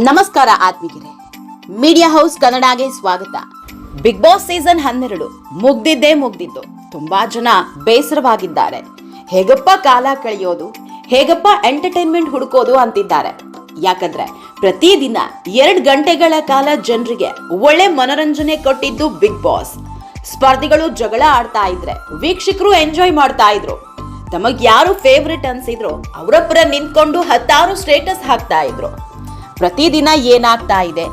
ನಮಸ್ಕಾರ ಆತ್ಮೀಯರೇ, media house ಕನ್ನಡಗೆ ಸ್ವಾಗತ. ಬಿಗ್ ಬಾಸ್ ಸೀಸನ್ 12 ಮುಗ್ದಿದ್ದು ತುಂಬಾ ಜನ ಬೇಸರವಾಗಿದ್ದಾರೆ. ಹೇಗಪ್ಪ ಕಾಲ ಕಳೆಯೋದು, ಹೇಗಪ್ಪ ಎಂಟರ್ಟೈನ್ಮೆಂಟ್ ಹುಡುಕೋದು ಅಂತಿದ್ದಾರೆ. ಯಾಕಂದ್ರೆ ಪ್ರತಿದಿನ 2 ಗಂಟೆಗಳ ಕಾಲ ಜನರಿಗೆ ಒಳ್ಳೆ ಮನೋರಂಜನೆ ಕೊಟ್ಟಿದ್ದು ಬಿಗ್ ಬಾಸ್. ಸ್ಪರ್ಧಿಗಳು ಜಗಳ ಆಡ್ತಾ ಇದ್ರೆ ವೀಕ್ಷಕರು ಎಂಜಾಯ್ ಮಾಡ್ತಾ ಇದ್ರು. ತಮಗ್ ಯಾರು ಫೇವ್ರೆಟ್ ಅನ್ಸಿದ್ರು ಅವರ ಪರ ನಿಂತ್ಕೊಂಡು 10 ಸ್ಟೇಟಸ್ ಹಾಕ್ತಾ ಇದ್ರು. ಪ್ರತಿದಿನ ಏನಾಗ್ತಾ ಇದೆ,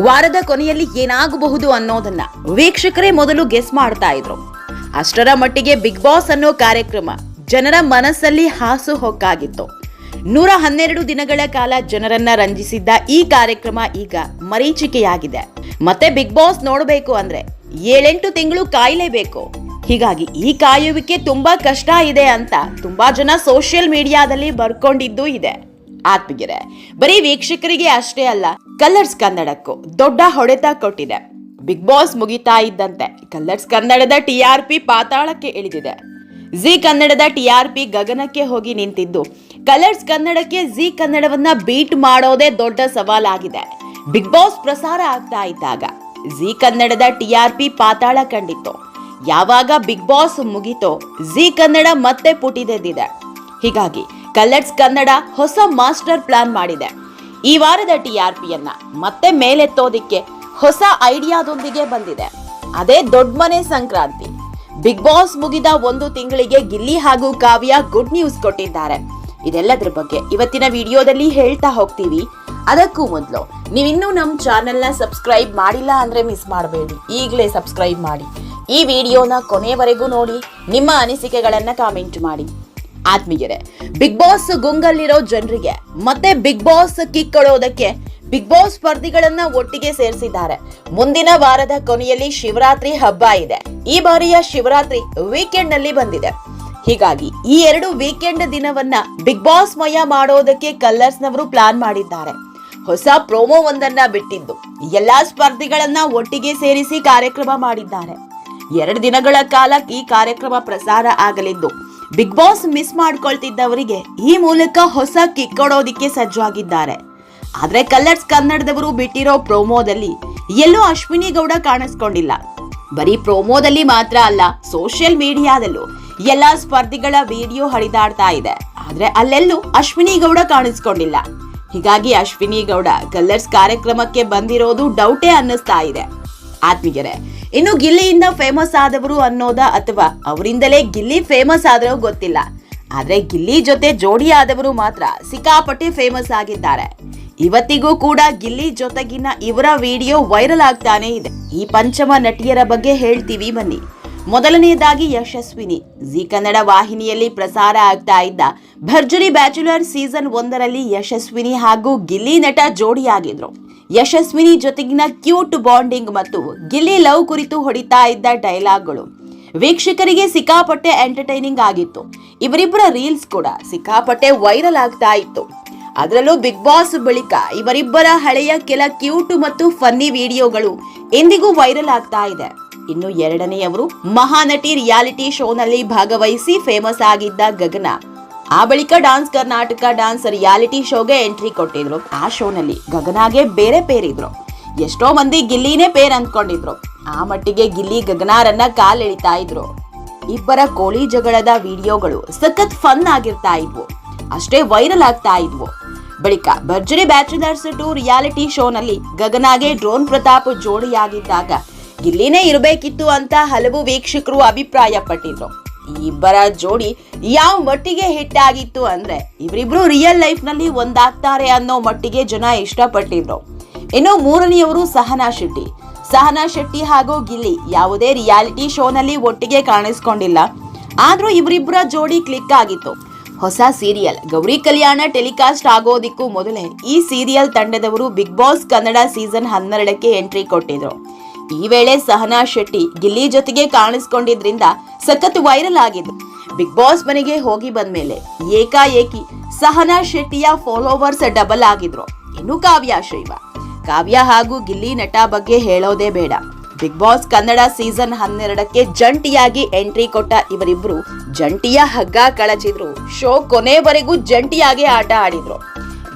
ವಾರದ ಕೊನೆಯಲ್ಲಿ ಏನಾಗಬಹುದು ಅನ್ನೋದನ್ನ ವೀಕ್ಷಕರೇ ಮೊದಲು ಗೆಸ್ ಮಾಡ್ತಾ ಇದ್ರು. ಅಷ್ಟರ ಮಟ್ಟಿಗೆ ಬಿಗ್ ಬಾಸ್ ಅನ್ನೋ ಕಾರ್ಯಕ್ರಮ ಜನರ ಮನಸ್ಸಲ್ಲಿ ಹಾಸು ಹೊಕ್ಕಾಗಿತ್ತು. 112 ದಿನಗಳ ಕಾಲ ಜನರನ್ನ ರಂಜಿಸಿದ್ದ ಈ ಕಾರ್ಯಕ್ರಮ ಈಗ ಮರೀಚಿಕೆಯಾಗಿದೆ. ಮತ್ತೆ ಬಿಗ್ ಬಾಸ್ ನೋಡಬೇಕು ಅಂದ್ರೆ 7-8 ತಿಂಗಳು ಕಾಯಲೇಬೇಕು. ಹೀಗಾಗಿ ಈ ಕಾಯುವಿಕೆ ತುಂಬಾ ಕಷ್ಟ ಇದೆ ಅಂತ ತುಂಬಾ ಜನ ಸೋಷಿಯಲ್ ಮೀಡಿಯಾದಲ್ಲಿ ಬರ್ಕೊಂಡಿದ್ದು ಇದೆ. ಆತ್ಮೀಯರೇ, ಬರೀ ವೀಕ್ಷಕರಿಗೆ ಅಷ್ಟೇ ಅಲ್ಲ, ಕಲರ್ಸ್ ಕನ್ನಡಕ್ಕೂ ದೊಡ್ಡ ಹೊಡೆತ ಕೊಟ್ಟಿದೆ. ಬಿಗ್ ಬಾಸ್ ಮುಗಿತಾ ಇದ್ದಂತೆ ಕಲರ್ಸ್ ಕನ್ನಡದ TRP ಪಾತಾಳಕ್ಕೆ ಇಳಿದಿದೆ. ಜಿ ಕನ್ನಡದ TRP ಗಗನಕ್ಕೆ ಹೋಗಿ ನಿಂತಿದ್ದು ಕಲರ್ಸ್ ಕನ್ನಡಕ್ಕೆ ಜಿ ಕನ್ನಡವನ್ನ ಬೀಟ್ ಮಾಡೋದೇ ದೊಡ್ಡ ಸವಾಲಾಗಿದೆ. ಬಿಗ್ ಬಾಸ್ ಪ್ರಸಾರ ಆಗ್ತಾ ಇದ್ದಾಗ ಜಿ ಕನ್ನಡದ TRP ಪಾತಾಳ ಕಂಡಿತ್ತು. ಯಾವಾಗ ಬಿಗ್ ಬಾಸ್ ಮುಗಿತೋ ಜಿ ಕನ್ನಡ ಮತ್ತೆ ಪುಟಿದೆದ್ದಿದೆ. ಹೀಗಾಗಿ ಕಲರ್ಸ್ ಕನ್ನಡ ಹೊಸ ಮಾಸ್ಟರ್ ಪ್ಲಾನ್ ಮಾಡಿದೆ. ಈ ವಾರದ TRPಯನ್ನ ಮತ್ತೆ ಮೇಲೆತ್ತೋದಿಕ್ಕೆ ಹೊಸ ಐಡಿಯಾದೊಂದಿಗೆ ಬಂದಿದೆ. ಅದೇ ದೊಡ್ಡ ಮನೆ ಸಂಕ್ರಾಂತಿ. ಬಿಗ್ ಬಾಸ್ ಮುಗಿದ 1 ತಿಂಗಳಿಗೆ ಗಿಲ್ಲಿ ಹಾಗೂ ಕಾವ್ಯ ಗುಡ್ ನ್ಯೂಸ್ ಕೊಟ್ಟಿದ್ದಾರೆ. ಇದೆಲ್ಲದ್ರ ಬಗ್ಗೆ ಇವತ್ತಿನ ವಿಡಿಯೋದಲ್ಲಿ ಹೇಳ್ತಾ ಹೋಗ್ತೀವಿ. ಅದಕ್ಕೂ ಮೊದಲು ನೀವಿನ್ನೂ ನಮ್ಮ ಚಾನೆಲ್ನ ಸಬ್ಸ್ಕ್ರೈಬ್ ಮಾಡಿಲ್ಲ ಅಂದ್ರೆ ಮಿಸ್ ಮಾಡಬೇಡಿ, ಈಗಲೇ ಸಬ್ಸ್ಕ್ರೈಬ್ ಮಾಡಿ. ಈ ವಿಡಿಯೋನ ಕೊನೆಯವರೆಗೂ ನೋಡಿ, ನಿಮ್ಮ ಅನಿಸಿಕೆಗಳನ್ನ ಕಾಮೆಂಟ್ ಮಾಡಿ. ಆತ್ಮೀಯರೇ, ಬಿಗ್ ಬಾಸ್ ಗುಂಗಲ್ಲಿರೋ ಜನರಿಗೆ ಮತ್ತೆ ಬಿಗ್ ಬಾಸ್ ಕಿಕ್ ಕೊಡೋದಕ್ಕೆ ಬಿಗ್ ಬಾಸ್ ಸ್ಪರ್ಧಿಗಳನ್ನ ಒಟ್ಟಿಗೆ ಸೇರಿಸಿದ್ದಾರೆ. ಮುಂದಿನ ವಾರದ ಕೊನೆಯಲ್ಲಿ ಶಿವರಾತ್ರಿ ಹಬ್ಬ ಇದೆ. ಈ ಬಾರಿಯ ಶಿವರಾತ್ರಿ ವೀಕೆಂಡ್ ನಲ್ಲಿ ಬಂದಿದೆ. ಹೀಗಾಗಿ ಈ 2 ವೀಕೆಂಡ್ ದಿನವನ್ನ ಬಿಗ್ ಬಾಸ್ ಮಯ ಮಾಡೋದಕ್ಕೆ ಕಲರ್ಸ್ ನವರು ಪ್ಲಾನ್ ಮಾಡಿದ್ದಾರೆ. ಹೊಸ ಪ್ರೋಮೋ ಒಂದನ್ನ ಬಿಟ್ಟಿದ್ದು ಎಲ್ಲಾ ಸ್ಪರ್ಧಿಗಳನ್ನ ಒಟ್ಟಿಗೆ ಸೇರಿಸಿ ಕಾರ್ಯಕ್ರಮ ಮಾಡಿದ್ದಾರೆ. 2 ದಿನಗಳ ಕಾಲ ಈ ಕಾರ್ಯಕ್ರಮ ಪ್ರಸಾರ ಆಗಲಿದ್ದು ಬಿಗ್ ಬಾಸ್ ಮಿಸ್ ಮಾಡ್ಕೊಳ್ತಿದ್ದವರಿಗೆ ಈ ಮೂಲಕ ಹೊಸ ಕಿಕ್ ಕೊಡೋದಿಕ್ಕೆ ಸಜ್ಜಾಗಿದ್ದಾರೆ. ಆದ್ರೆ ಕಲರ್ಸ್ ಕನ್ನಡದವರು ಬಿಟ್ಟಿರೋ ಪ್ರೋಮೋದಲ್ಲಿ ಎಲ್ಲೂ ಅಶ್ವಿನಿ ಗೌಡ ಕಾಣಿಸ್ಕೊಂಡಿಲ್ಲ. ಬರೀ ಪ್ರೋಮೋದಲ್ಲಿ ಮಾತ್ರ ಅಲ್ಲ, ಸೋಷಿಯಲ್ ಮೀಡಿಯಾದಲ್ಲೂ ಎಲ್ಲಾ ಸ್ಪರ್ಧಿಗಳ ವಿಡಿಯೋ ಹರಿದಾಡ್ತಾ ಇದೆ. ಆದ್ರೆ ಅಲ್ಲೆಲ್ಲೂ ಅಶ್ವಿನಿ ಗೌಡ ಕಾಣಿಸ್ಕೊಂಡಿಲ್ಲ. ಹೀಗಾಗಿ ಅಶ್ವಿನಿ ಗೌಡ ಕಲರ್ಸ್ ಕಾರ್ಯಕ್ರಮಕ್ಕೆ ಬಂದಿರೋದು ಡೌಟೇ ಅನ್ನಿಸ್ತಾ ಇದೆ. ಆತ್ಮೀಯರೇ, ಇನ್ನು ಗಿಲ್ಲಿಯಿಂದ ಫೇಮಸ್ ಆದವರು ಅನ್ನೋದ ಅಥವಾ ಅವರಿಂದಲೇ ಗಿಲ್ಲಿ ಫೇಮಸ್ ಆದ್ರೂ ಗೊತ್ತಿಲ್ಲ. ಆದ್ರೆ ಗಿಲ್ಲಿ ಜೊತೆ ಜೋಡಿ ಆದವರು ಮಾತ್ರ ಸಿಕ್ಕಾಪಟ್ಟೆ ಫೇಮಸ್ ಆಗಿದ್ದಾರೆ. ಇವತ್ತಿಗೂ ಕೂಡ ಗಿಲ್ಲಿ ಜೊತೆಗಿನ ಇವರ ವಿಡಿಯೋ ವೈರಲ್ ಆಗ್ತಾನೆ ಇದೆ. ಈ ಪಂಚಮ ನಟಿಯರ ಬಗ್ಗೆ ಹೇಳ್ತೀವಿ ಬನ್ನಿ. ಮೊದಲನೆಯದಾಗಿ ಯಶಸ್ವಿನಿ. ಜಿ ಕನ್ನಡ ವಾಹಿನಿಯಲ್ಲಿ ಪ್ರಸಾರ ಆಗ್ತಾ ಇದ್ದ ಭರ್ಜರಿ ಬ್ಯಾಚುಲರ್ ಸೀಸನ್ 1ರಲ್ಲಿ ಯಶಸ್ವಿನಿ ಹಾಗೂ ಗಿಲ್ಲಿ ನಟ ಜೋಡಿಯಾಗಿದ್ರು. ಯಶಸ್ವಿನಿ ಜೊತೆಗಿನ ಕ್ಯೂಟ್ ಬಾಂಡಿಂಗ್ ಮತ್ತು ಗಿಲ್ಲಿ ಲವ್ ಕುರಿತು ಹೊಡಿತಾ ಇದ್ದ ಡೈಲಾಗ್ಗಳು ವೀಕ್ಷಕರಿಗೆ ಸಿಕ್ಕಾಪಟ್ಟೆ ಎಂಟರ್ಟೈನಿಂಗ್ ಆಗಿತ್ತು. ಇವರಿಬ್ಬರ ರೀಲ್ಸ್ ಕೂಡ ಸಿಕ್ಕಾಪಟ್ಟೆ ವೈರಲ್ ಆಗ್ತಾ ಇತ್ತು. ಅದರಲ್ಲೂ ಬಿಗ್ ಬಾಸ್ ಬಳಿಕ ಇವರಿಬ್ಬರ ಹಳೆಯ ಕೆಲ ಕ್ಯೂಟ್ ಮತ್ತು ಫನ್ನಿ ವಿಡಿಯೋಗಳು ಎಂದಿಗೂ ವೈರಲ್ ಆಗ್ತಾ ಇದೆ. ಇನ್ನು 2ನೇಯವರು ಮಹಾನಟಿ ರಿಯಾಲಿಟಿ ಶೋನಲ್ಲಿ ಭಾಗವಹಿಸಿ ಫೇಮಸ್ ಆಗಿದ್ದ ಗಗನ. ಆ ಬಳಿಕ ಡಾನ್ಸ್ ಕರ್ನಾಟಕ ಡಾನ್ಸ್ ರಿಯಾಲಿಟಿ ಶೋಗೆ ಎಂಟ್ರಿ ಕೊಟ್ಟಿದ್ರು. ಆ ಶೋನಲ್ಲಿ ಗಗನಾಗೆ ಬೇರೆ ಪೇರಿದ್ರು. ಎಷ್ಟೋ ಮಂದಿ ಗಿಲ್ಲಿನೇ ಪೇರ್ ಅಂದ್ಕೊಂಡಿದ್ರು. ಆ ಮಟ್ಟಿಗೆ ಗಿಲ್ಲಿ ಗಗನಾರನ್ನ ಕಾಲೆಳಿತಾ ಇದ್ರು. ಇಬ್ಬರ ಕೋಳಿ ಜಗಳದ ವಿಡಿಯೋಗಳು ಸಖತ್ ಫನ್ ಆಗಿರ್ತಾ ಇದ್ವು, ಅಷ್ಟೇ ವೈರಲ್ ಆಗ್ತಾ ಇದ್ವು. ಬಳಿಕ ಭರ್ಜರಿ ಬ್ಯಾಚುಲರ್ಸ್ 2 ರಿಯಾಲಿಟಿ ಶೋನಲ್ಲಿ ಗಗನಾಗೆ ಡ್ರೋನ್ ಪ್ರತಾಪ್ ಜೋಡಿಯಾಗಿದ್ದಾಗ ಗಿಲ್ಲಿನೇ ಇರಬೇಕಿತ್ತು ಅಂತ ಹಲವು ವೀಕ್ಷಕರು ಅಭಿಪ್ರಾಯ ಪಟ್ಟಿದ್ರು. ಈ ಇಬ್ಬರ ಜೋಡಿ ಯಾವ ಮಟ್ಟಿಗೆ ಹಿಟ್ ಆಗಿತ್ತು ಅಂದ್ರೆ ಇವರಿಬ್ರು ರಿಯಲ್ ಲೈಫ್ ನಲ್ಲಿ ಒಂದಾಗ್ತಾರೆ ಅನ್ನೋ ಮಟ್ಟಿಗೆ ಜನ ಇಷ್ಟಪಟ್ಟಿದ್ರು. ಇನ್ನು 3ನೇಯವರು ಸಹನಾ ಶೆಟ್ಟಿ. ಸಹನಾ ಶೆಟ್ಟಿ ಹಾಗೂ ಗಿಲ್ಲಿ ಯಾವುದೇ ರಿಯಾಲಿಟಿ ಶೋನಲ್ಲಿ ಒಟ್ಟಿಗೆ ಕಾಣಿಸ್ಕೊಂಡಿಲ್ಲ. ಆದ್ರೂ ಇವರಿಬ್ಬರ ಜೋಡಿ ಕ್ಲಿಕ್ ಆಗಿತ್ತು. ಹೊಸ ಸೀರಿಯಲ್ ಗೌರಿ ಕಲ್ಯಾಣ ಟೆಲಿಕಾಸ್ಟ್ ಆಗೋದಿಕ್ಕೂ ಮೊದಲೇ ಈ ಸೀರಿಯಲ್ ತಂಡದವರು ಬಿಗ್ ಬಾಸ್ ಕನ್ನಡ ಸೀಸನ್ 12ಕ್ಕೆ ಎಂಟ್ರಿ ಕೊಟ್ಟಿದ್ರು. ಈ ವೇಳೆ ಸಹನಾ ಶೆಟ್ಟಿ ಗಿಲ್ಲಿ ಜೊತೆಗೆ ಕಾಣಿಸ್ಕೊಂಡಿದ್ರಿಂದ ಸಖತ್ ವೈರಲ್ ಆಗಿದ್ರು. ಬಿಗ್ ಬಾಸ್ ಮನೆಗೆ ಹೋಗಿ ಬಂದ್ಮೇಲೆ ಏಕಾಏಕಿ ಸಹನಾ ಶೆಟ್ಟಿಯ ಫಾಲೋವರ್ಸ್ ಡಬಲ್ ಆಗಿದ್ರು. ಇನ್ನು ಕಾವ್ಯ ಹಾಗೂ ಗಿಲ್ಲಿ ನಟ ಬಗ್ಗೆ ಹೇಳೋದೇ ಬೇಡ. ಬಿಗ್ ಬಾಸ್ ಕನ್ನಡ ಸೀಸನ್ 12ಕ್ಕೆ ಜಂಟಿಯಾಗಿ ಎಂಟ್ರಿ ಕೊಟ್ಟ ಇವರಿಬ್ರು ಜಂಟಿಯ ಹಗ್ಗ ಕಳಚಿದ್ರು. ಶೋ ಕೊನೆವರೆಗೂ ಜಂಟಿಯಾಗಿ ಆಟ ಆಡಿದ್ರು.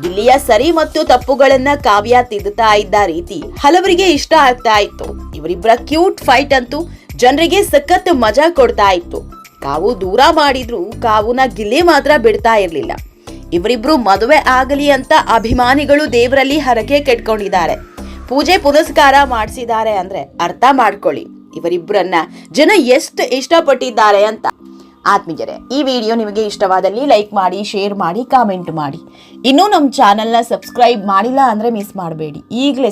ಗಿಲ್ಲಿಯ ಸರಿ ಮತ್ತು ತಪ್ಪುಗಳನ್ನ ಕಾವ್ಯ ತಿದ್ದುತ್ತಾ ಇದ್ದ ರೀತಿ ಹಲವರಿಗೆ ಇಷ್ಟ ಆಗ್ತಾ ಇತ್ತು. ಇವರಿಬ್ಬರ ಕ್ಯೂಟ್ ಫೈಟ್ ಅಂತೂ ಜನರಿಗೆ ಸಖತ್ ಮಜಾ ಕೊಡ್ತಾ ಇತ್ತು. ಕಾವು ದೂರ ಮಾಡಿದ್ರು ಕಾವುನ ಗಿಲ್ಲಿ ಮಾತ್ರ ಬಿಡ್ತಾ ಇರ್ಲಿಲ್ಲ. ಇವರಿಬ್ರು ಮದುವೆ ಆಗಲಿ ಅಂತ ಅಭಿಮಾನಿಗಳು ದೇವರಲ್ಲಿ ಹರಕೆ ಕೆಟ್ಕೊಂಡಿದ್ದಾರೆ. ಪೂಜೆ ಪುನಸ್ಕಾರ ಮಾಡಿಸಿದ್ದಾರೆ ಅಂದ್ರೆ ಅರ್ಥ ಮಾಡ್ಕೊಳ್ಳಿ ಇವರಿಬ್ಬರನ್ನ ಜನ ಎಷ್ಟು ಇಷ್ಟಪಟ್ಟಿದ್ದಾರೆ ಅಂತ. ಆತ್ಮೀಯರೇ, ಈ ವಿಡಿಯೋ ನಿಮಗೆ ಇಷ್ಟವಾದಲ್ಲಿ ಲೈಕ್ ಮಾಡಿ, ಶೇರ್ ಮಾಡಿ, ಕಾಮೆಂಟ್ ಮಾಡಿ. ಇನ್ನೂ ನಮ್ಮ ಚಾನೆಲ್ನ ಸಬ್ಸ್ಕ್ರೈಬ್ ಮಾಡಿಲ್ಲ ಅಂದ್ರೆ ಮಿಸ್ ಮಾಡಬೇಡಿ. ಈಗಲೇ